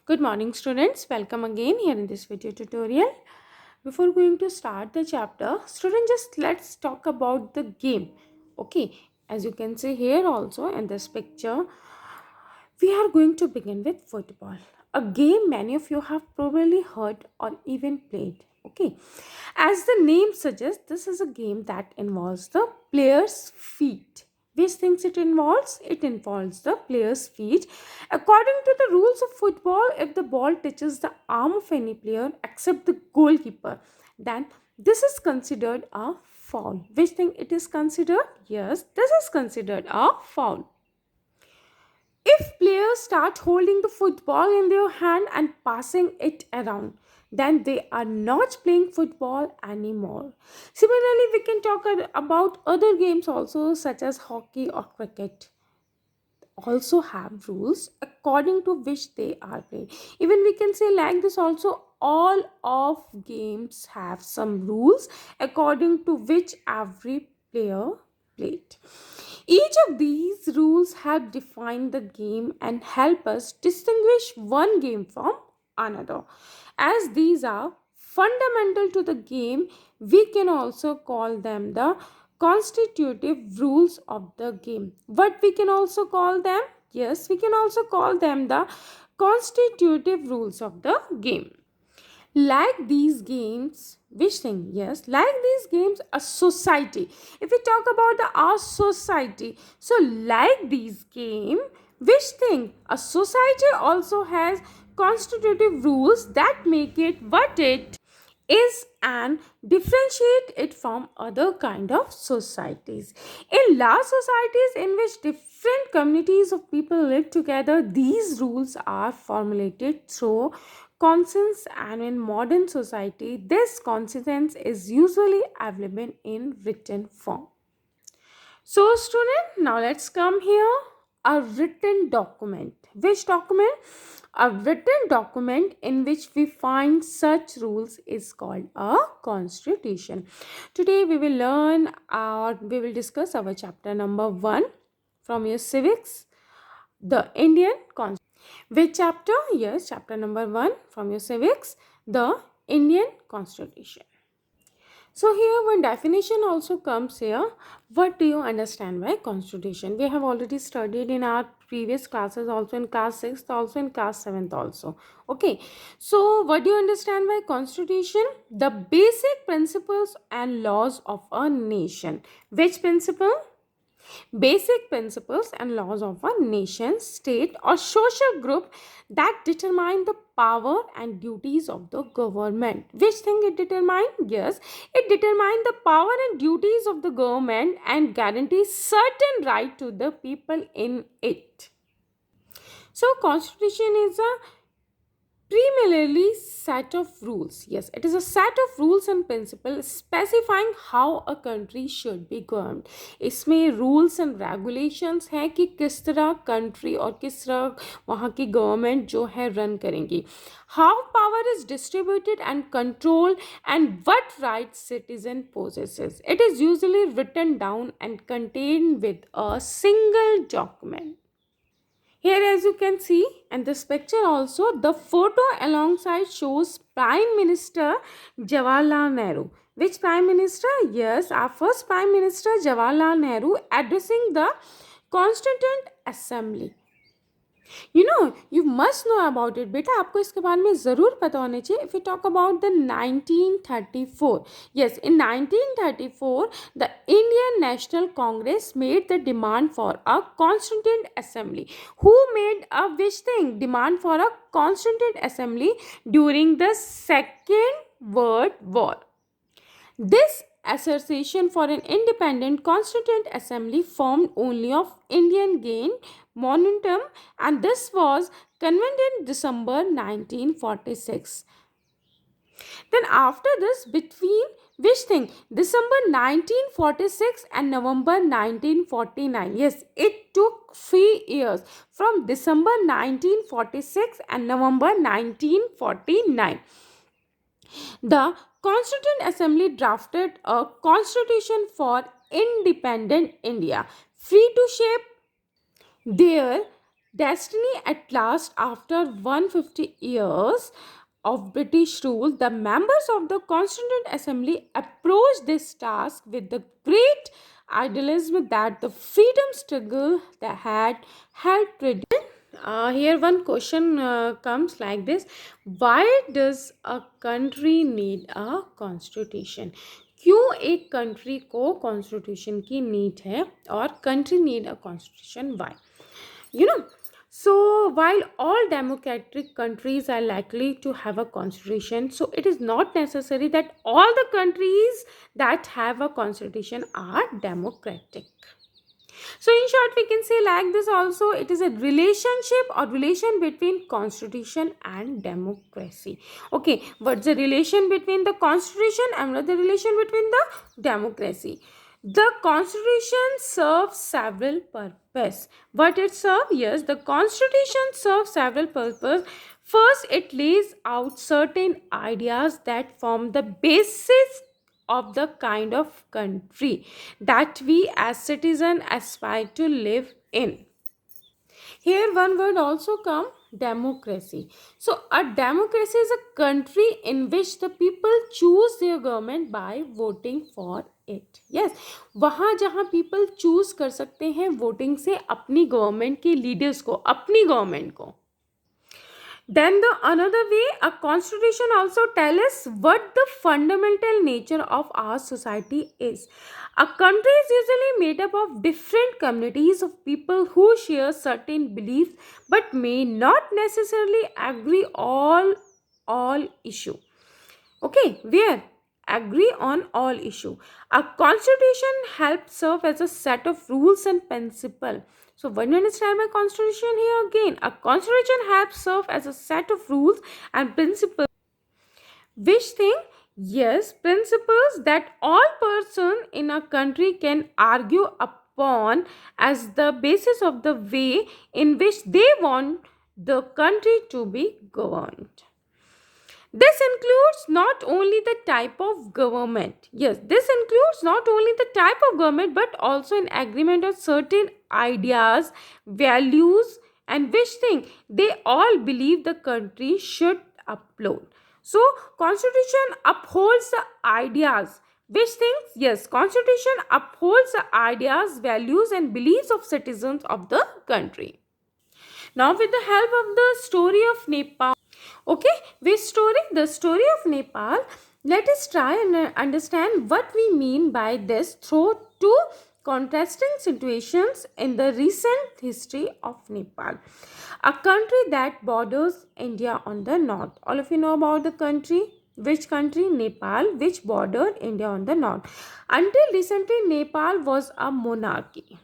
Good morning students, welcome again here in this video tutorial. Before going to start the chapter, students, just let's talk about the game. Okay, as you can see here also in this picture, we are going to begin with football. A game many of you have probably heard or even played. Okay, as the name suggests, this is a game that involves the player's feet. Which things it involves? It involves the player's feet. According to the rules of football, if the ball touches the arm of any player except the goalkeeper, then this is considered a foul. Which thing it is considered? Yes, this is considered a foul. If players start holding the football in their hand and passing it around, then they are not playing football anymore. Similarly, we can talk about other games also, such as hockey or cricket. Also have rules according to which they are played. Even we can say like this also, all of games have some rules according to which every player played. Each of these rules help define the game and help us distinguish one game from another. As these are fundamental to the game, we can also call them the constitutive rules of the game. What we can also call them? Yes, we can also call them the constitutive rules of the game. Like these games, which thing? Yes, like these games, a society. If we talk about our society, so like these game, which thing? A society also has constitutive rules that make it what it is and differentiate it from other kind of societies. In large societies in which different communities of people live together, these rules are formulated through conscience, and in modern society this conscience is usually available in written form. So student, now let's come here. A written document. Which document? A written document in which we find such rules is called a constitution. Today we will learn or we will discuss our chapter number 1 from your civics, the Indian Constitution. Which chapter? Yes, chapter number 1 from your civics, the Indian Constitution. So here one definition also comes here. What do you understand by constitution? We have already studied in our previous classes, also in class 6th, also in class 7th also. Okay. So what do you understand by constitution? The basic principles and laws of a nation. Which principle? Basic principles and laws of a nation, state, or social group that determine the power and duties of the government. Which thing it determine? Yes, it determine the power and duties of the government and guarantees certain right to the people in it. So constitution is a primarily set of rules. Yes, it is a set of rules and principles specifying how a country should be governed. इसमें rules and regulations हैं कि किस तरह country और किस तरह वहाँ की government जो है run करेंगी. How power is distributed and controlled and what rights citizen possesses. It is usually written down and contained with a single document. Here as you can see and this picture also, the photo alongside shows Prime Minister Jawaharlal Nehru. Which Prime Minister? Yes, our first Prime Minister Jawaharlal Nehru addressing the Constituent Assembly. You must know about it. बेटा आपको इसके बारे में ज़रूर पता होना चाहिए. If we talk about the 1934, yes, in 1934, the Indian National Congress made the demand for a Constituent Assembly. Who made a which thing? Demand for a Constituent Assembly during the Second World War. This association for an independent constituent assembly formed only of Indian gained momentum, and this was convened in December 1946. Then after this, between which thing? December 1946 and November 1949. Yes, it took 3 years from December 1946 and November 1949. The Constituent Assembly drafted a constitution for independent India, free to shape their destiny at last. After 150 years of British rule, the members of the Constituent Assembly approached this task with the great idealism that the freedom struggle that had helped reduce. Here one question comes like this: why does a country need a constitution? क्यों एक country को constitution की need है और country need a constitution? Why? you know so while all democratic countries are likely to have a constitution, so it is not necessary that all the countries that have a constitution are democratic. So in short, we can say like this also: it is a relationship or relation between constitution and democracy. Okay, what's the relation between the constitution and the relation between the democracy? The constitution serves several purposes. What it serves? Yes, the constitution serves several purposes. First, it lays out certain ideas that form the basis of the kind of country that we as citizens aspire to live in. Here one word also come: democracy. So a democracy is a country in which the people choose their government by voting for it. Yes, वहाँ जहाँ people choose कर सकते हैं voting से अपनी government के leaders को, अपनी government को. Then the another way, a constitution also tell us what the fundamental nature of our society is. A country is usually made up of different communities of people who share certain beliefs but may not necessarily agree all issue. Okay, where agree on all issue. A constitution helps serve as a set of rules and principle. So when you understand by constitution, here again, a constitution helps serve as a set of rules and principles. Which thing? Yes, principles that all person in a country can argue upon as the basis of the way in which they want the country to be governed. This includes not only the type of government. Yes, this includes not only the type of government but also an agreement on certain ideas, values, and which thing they all believe the country should uphold. So, constitution upholds the ideas. Which things? Yes, constitution upholds the ideas, values, and beliefs of citizens of the country. Now, with the help of the story of Nepal. Okay, which story? The story of Nepal. Let us try and understand what we mean by this through two contrasting situations in the recent history of Nepal. A country that borders India on the north. All of you know about the country. Which country? Nepal, which bordered India on the north. Until recently, Nepal was a monarchy.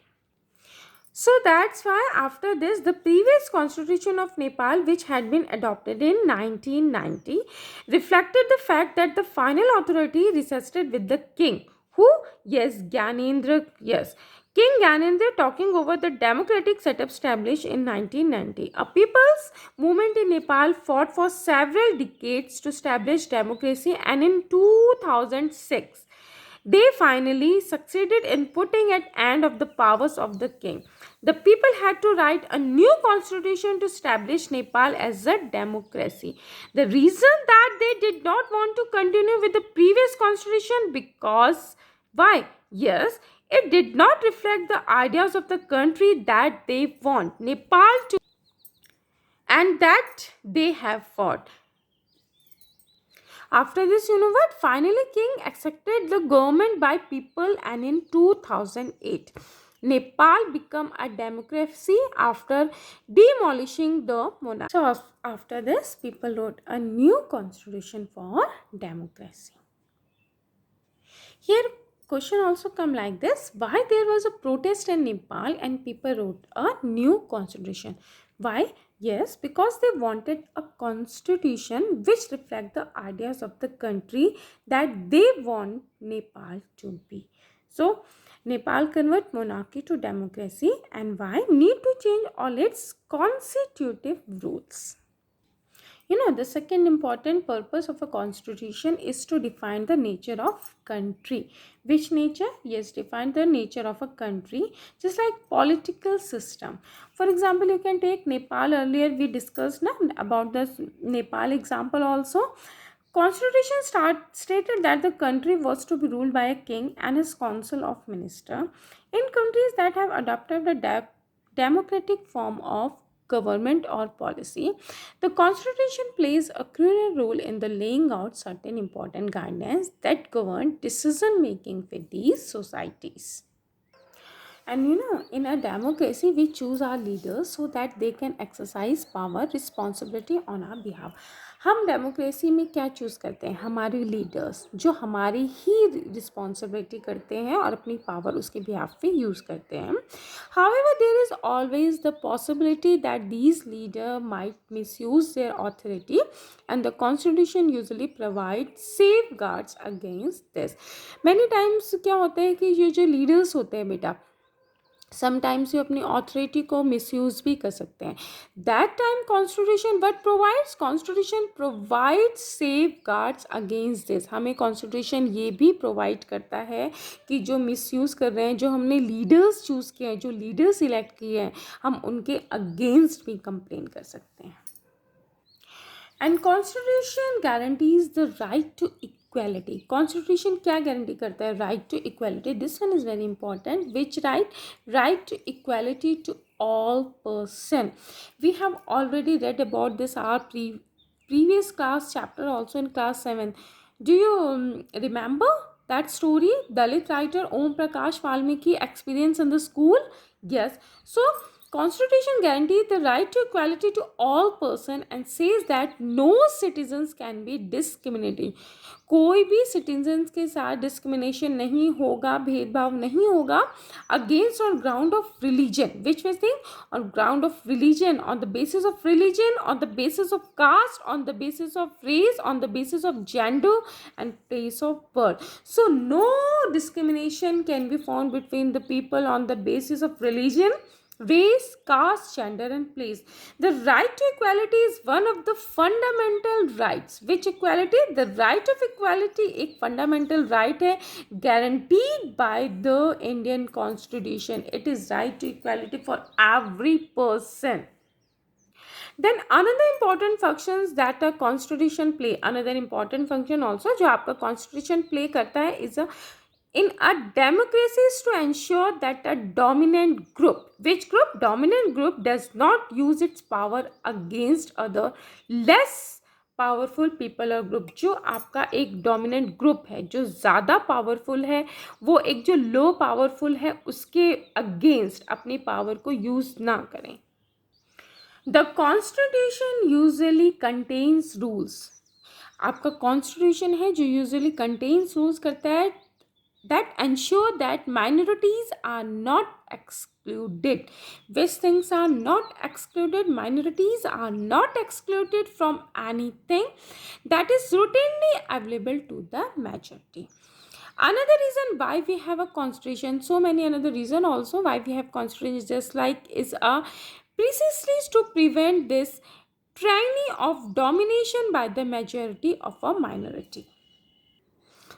So that's why after this, the previous constitution of Nepal, which had been adopted in 1990, reflected the fact that the final authority rested with the king. Who? Yes, Gyanendra. Yes, King Gyanendra talking over the democratic setup established in 1990. A people's movement in Nepal fought for several decades to establish democracy, and in 2006, they finally succeeded in putting an end of the powers of the king. The people had to write a new constitution to establish Nepal as a democracy. The reason that they did not want to continue with the previous constitution because why? Yes, it did not reflect the ideas of the country that they want Nepal to and that they have fought. After this, you know what? Finally, king accepted the government by people, and in 2008, Nepal became a democracy after demolishing the monarchy. So after this, people wrote a new constitution for democracy. Here question also come like this: why there was a protest in Nepal and people wrote a new constitution? Why? Yes, because they wanted a constitution which reflect the ideas of the country that they want Nepal to be. So Nepal convert monarchy to democracy, and why need to change all its constitutive rules. The second important purpose of a constitution is to define the nature of country. Which nature? Yes, define the nature of a country, just like political system. For example, you can take Nepal. Earlier we discussed about the Nepal example also. Constitution stated that the country was to be ruled by a king and his council of minister. In countries that have adopted a democratic form of government or policy, the constitution plays a crucial role in the laying out certain important guidelines that govern decision making for these societies. And in a democracy, we choose our leaders so that they can exercise power, responsibility on our behalf. हम democracy में क्या choose करते हैं? हमारे leaders जो हमारी ही responsibility करते हैं और अपनी पावर उसके बिहाफ पे यूज़ करते हैं. However, there is always the possibility that these leaders might misuse their authority, and the constitution usually provides safeguards against this. Many times क्या होता है कि ये जो लीडर्स होते हैं बेटा, समटाइम्स ये अपनी ऑथोरिटी को मिसयूज भी कर सकते हैं. That time constitution what provides? Constitution provides safe guards against this. हमें कॉन्स्टिट्यूशन ये भी प्रोवाइड करता है कि जो मिसयूज़ कर रहे हैं, जो हमने लीडर्स चूज़ किए हैं, जो लीडर्स इलेक्ट किए हैं, हम उनके अगेंस्ट भी कंप्लेन कर सकते हैं. And constitution guarantees the right to equality. Constitution क्या गारंटी करता है? Right to equality. This one is very important. Which right? Right to equality to all person. We have already read about this our previous class chapter also in class 7. Do you remember that story? Dalit writer Om Prakash Valmiki experience in the school? Yes. So Constitution guarantees the right to equality to all person and says that no citizens can be discriminated. कोई भी citizens के साथ discrimination नहीं होगा, भेदभाव नहीं होगा against on ground of religion. Which we think? On ground of religion, on the basis of religion, on the basis of caste, on the basis of race, on the basis of gender and place of birth. So no discrimination can be found between the people on the basis of religion, race, caste, gender and place. The right to equality is one of the fundamental rights. Which equality? The right of equality एक fundamental right है guaranteed by the Indian Constitution. It is right to equality for every person. Then another important functions that a constitution play, another important function also जो आपका constitution play करता है is in a democracy is to ensure that a dominant group, which group? Dominant group does not use its power against other less powerful people और group. जो आपका एक dominant group है, जो ज़्यादा पावरफुल है, वो एक जो लो पावरफुल है उसके अगेंस्ट अपनी पावर को यूज़ ना करें. The constitution usually contains rules. आपका कॉन्स्टिट्यूशन है जो यूजुअली कंटेन्स रूल्स करता है that ensure that minorities are not excluded. Which things are not excluded? Minorities are not excluded from anything that is routinely available to the majority. Another reason why we have a constitution, so many another reason also why we have constitution just like is a precisely to prevent this tyranny of domination by the majority of a minority.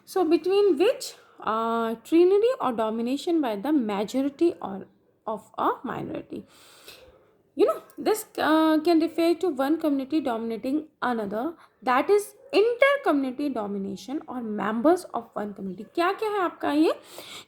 So between which tyranny or domination by the majority or of a minority. This can refer to one community dominating another, that is inter-community domination or members of one community. क्या क्या है आपका ये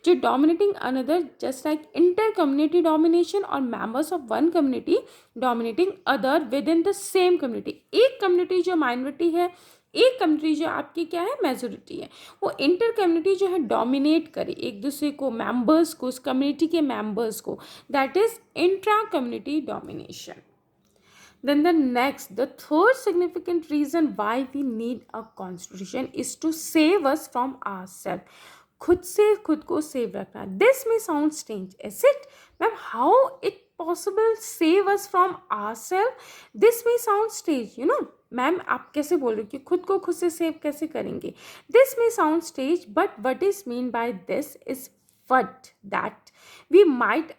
जो dominating another, just like inter-community domination or members of one community dominating other within the same community. एक community जो minority है, एक कम्युनिटी जो आपकी क्या है मेजोरिटी है, वो इंटर कम्युनिटी जो है डोमिनेट करे एक दूसरे को, मेंबर्स को, उस कम्युनिटी के मेंबर्स को, that is intra community domination. Then the next, the third significant reason why we need a constitution is to save us from ourselves. खुद से खुद को सेव रखना. This may sound strange, is it? Ma'am, how it possible save us from ourselves? This may sound strange, ma'am आप कैसे बोल रहे हो कि खुद को खुद से सेव कैसे करेंगे? This may sound strange but what is mean by this is what that we might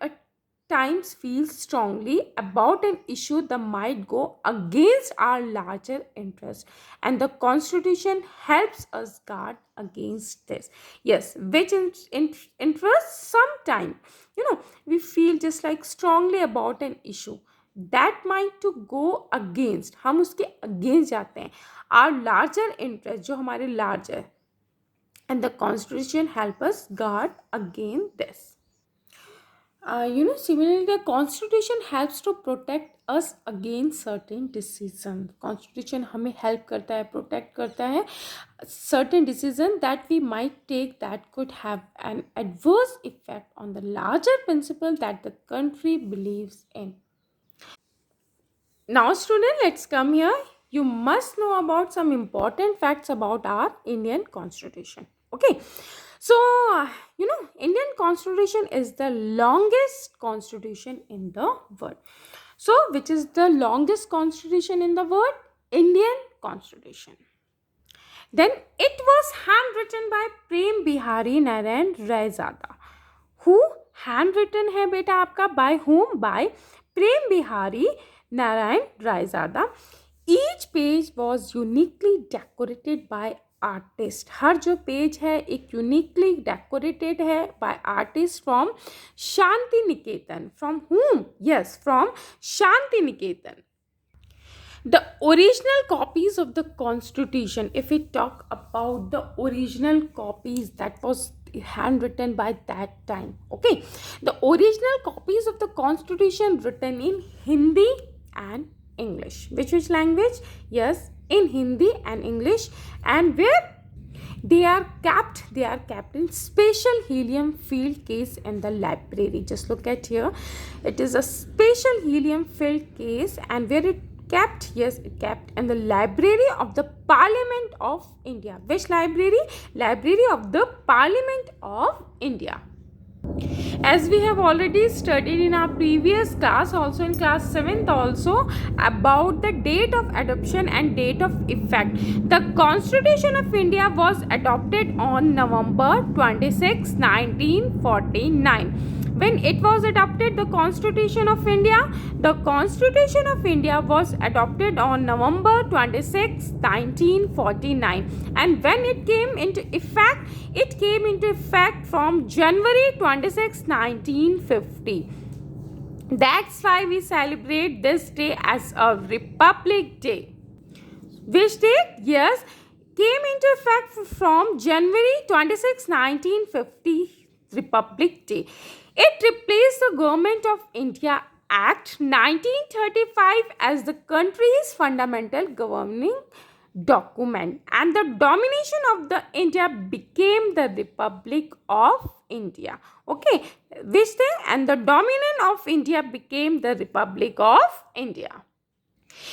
times feel strongly about an issue that might go against our larger interest, and the constitution helps us guard against this. Yes, which interest sometime, we feel just like strongly about an issue that might to go against, हम उसके against जाते हैं our larger interest, जो हमारे large है, and the constitution help us guard against this. Similarly, the constitution helps to protect us against certain decisions. Constitution हमें help करता है, protect करता है certain decision that we might take that could have an adverse effect on the larger principle that the country believes in. Now, student, let's come here. You must know about some important facts about our Indian Constitution. Okay. So, Indian Constitution is the longest constitution in the world. So, which is the longest constitution in the world? Indian Constitution. Then it was handwritten by Prem Bihari Narayan Raizada. Who handwritten है बेटा आपका? By whom? By Prem Bihari Narayan Raizada. Each page was uniquely decorated by artist. हर जो page है एक uniquely decorated है by artist from Shanti Niketan. From whom? Yes, from Shanti Niketan. The original copies of the constitution, if we talk about the original copies that was handwritten by that time, okay, the original copies of the constitution written in Hindi and English. Which language? Yes, in Hindi and English. And where they are kept in special helium filled case in the library. Just look at here, it is a special helium filled case, and where it kept? Yes, it kept in the library of the Parliament of India. Which library? Library of the Parliament of India. As we have already studied in our previous class, also in class 7th also, about the date of adoption and date of effect. The Constitution of India was adopted on November 26, 1949. When it was adopted, the Constitution of India was adopted on November 26, 1949. And when it came into effect from January 26, 1950. That's why we celebrate this day as a Republic Day. Which date? Yes, came into effect from January 26, 1950, Republic Day. It replaced the Government of India Act 1935 as the country's fundamental governing document, and the domination of the India became the Republic of India. Okay, which thing? And the dominant of India became the Republic of India.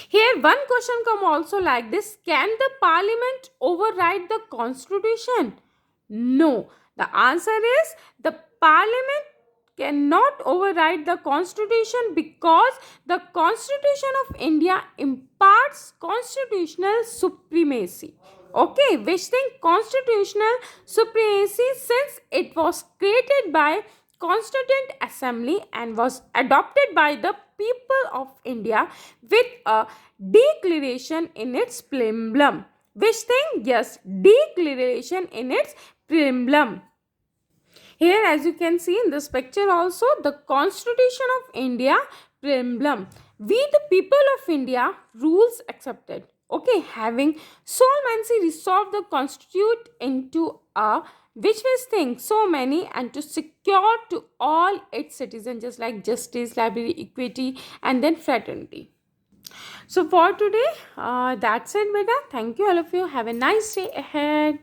Here one question come also like this: can the Parliament override the Constitution? No. The answer is the Parliament cannot override the Constitution because the Constitution of India imparts constitutional supremacy. Okay, which thing? Constitutional supremacy, since it was created by Constituent Assembly and was adopted by the people of India with a declaration in its preamble. Which thing? Yes, declaration in its preamble. Here, as you can see in this picture also, the Constitution of India preamble. We the people of India, rules accepted. Okay, having solemnly resolved the constitute into a which was thing so many, and to secure to all its citizens just like justice, liberty, equity, and then fraternity. So for today, that's it, beta. Thank you all of you. Have a nice day ahead.